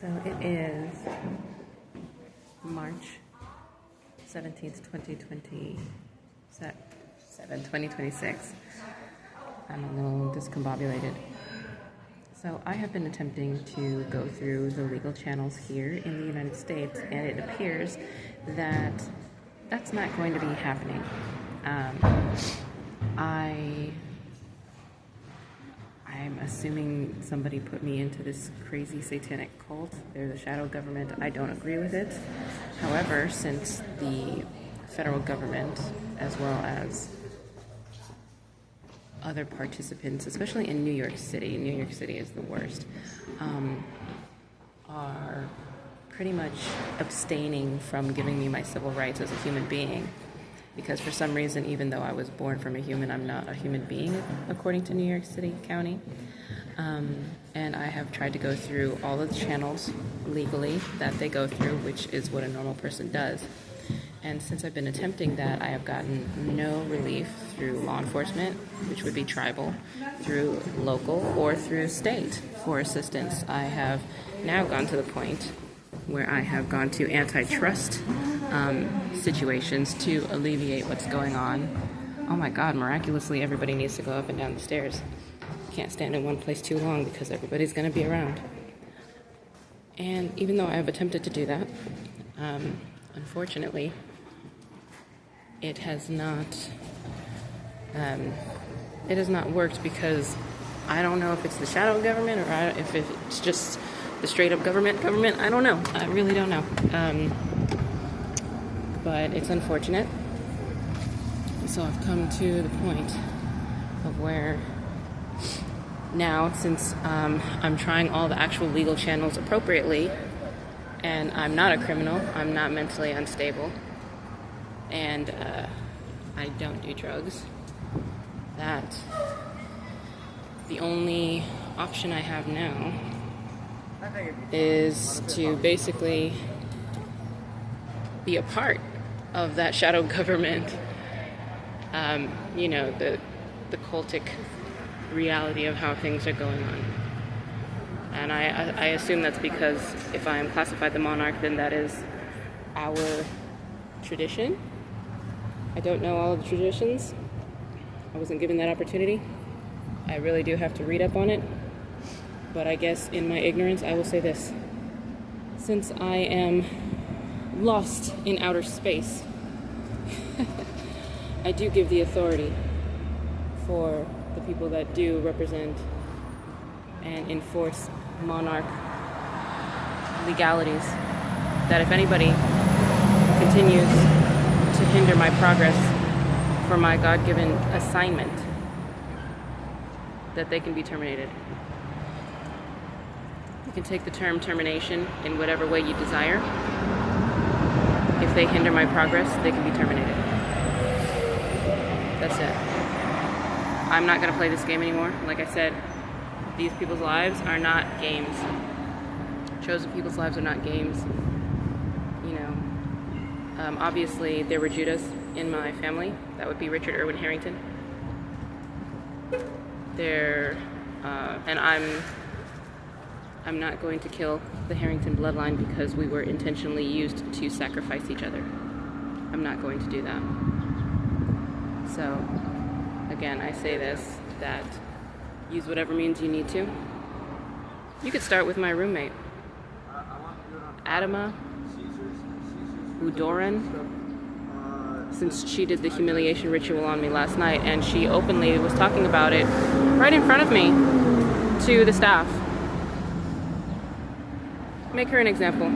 So it is March 17th, 2026. I'm a little discombobulated. So I have been attempting to go through the legal channels here in the United States, and it appears that that's not going to be happening. I'm assuming somebody put me into this crazy satanic cult. They're the shadow government. I don't agree with it. However, since the federal government, as well as other participants, especially in New York City is the worst, are pretty much abstaining from giving me my civil rights as a human being. Because for some reason, even though I was born from a human, I'm not a human being, according to New York City County. And I have tried to go through all of the channels legally that they go through, which is what a normal person does. And since I've been attempting that, I have gotten no relief through law enforcement, which would be tribal, through local, or through state for assistance. I have now gone to the point where I have gone to antitrust situations to alleviate what's going on. Oh my God, miraculously everybody needs to go up and down the stairs. Can't stand in one place too long because everybody's going to be around. And even though I have attempted to do that, unfortunately, it has not worked, because I don't know if it's the shadow government or if it's just the straight up government. I don't know. I really don't know. But it's unfortunate. So I've come to the point of where now, since I'm trying all the actual legal channels appropriately, and I'm not a criminal, I'm not mentally unstable, and I don't do drugs, that the only option I have now is to basically be a part of that shadow government, the cultic reality of how things are going on. And I assume that's because if I am classified the monarch, then that is our tradition. I don't know all of the traditions. I wasn't given that opportunity. I really do have to read up on it. But I guess in my ignorance, I will say this. Since I am lost in outer space, I do give the authority for the people that do represent and enforce monarch legalities, that if anybody continues to hinder my progress for my God-given assignment, that they can be terminated. You can take the term termination in whatever way you desire. If they hinder my progress, they can be terminated. That's it. I'm not going to play this game anymore. Like I said, these people's lives are not games. Chosen people's lives are not games. Obviously there were Judas in my family. That would be Richard Irwin Harrington. And I'm not going to kill the Harrington bloodline because we were intentionally used to sacrifice each other. I'm not going to do that. So, again, I say this, that use whatever means you need to. You could start with my roommate, Adama Udoran, since she did the humiliation ritual on me last night, and she openly was talking about it right in front of me to the staff. Make her an example.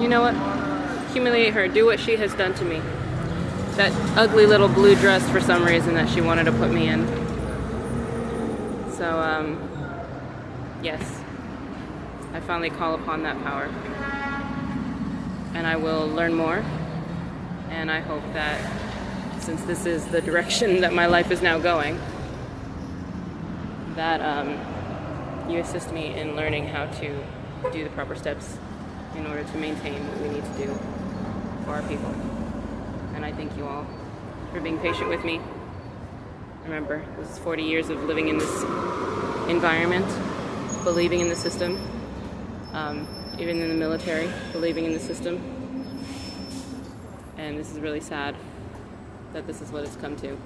You know what? Humiliate her. Do what she has done to me. That ugly little blue dress, for some reason, that she wanted to put me in. So, yes. I finally call upon that power. And I will learn more. And I hope that, since this is the direction that my life is now going, that you assist me in learning how to do the proper steps in order to maintain what we need to do for our people. And I thank you all for being patient with me. Remember, this is 40 years of living in this environment, believing in the system, even in the military, believing in the system. And this is really sad that this is what it's come to.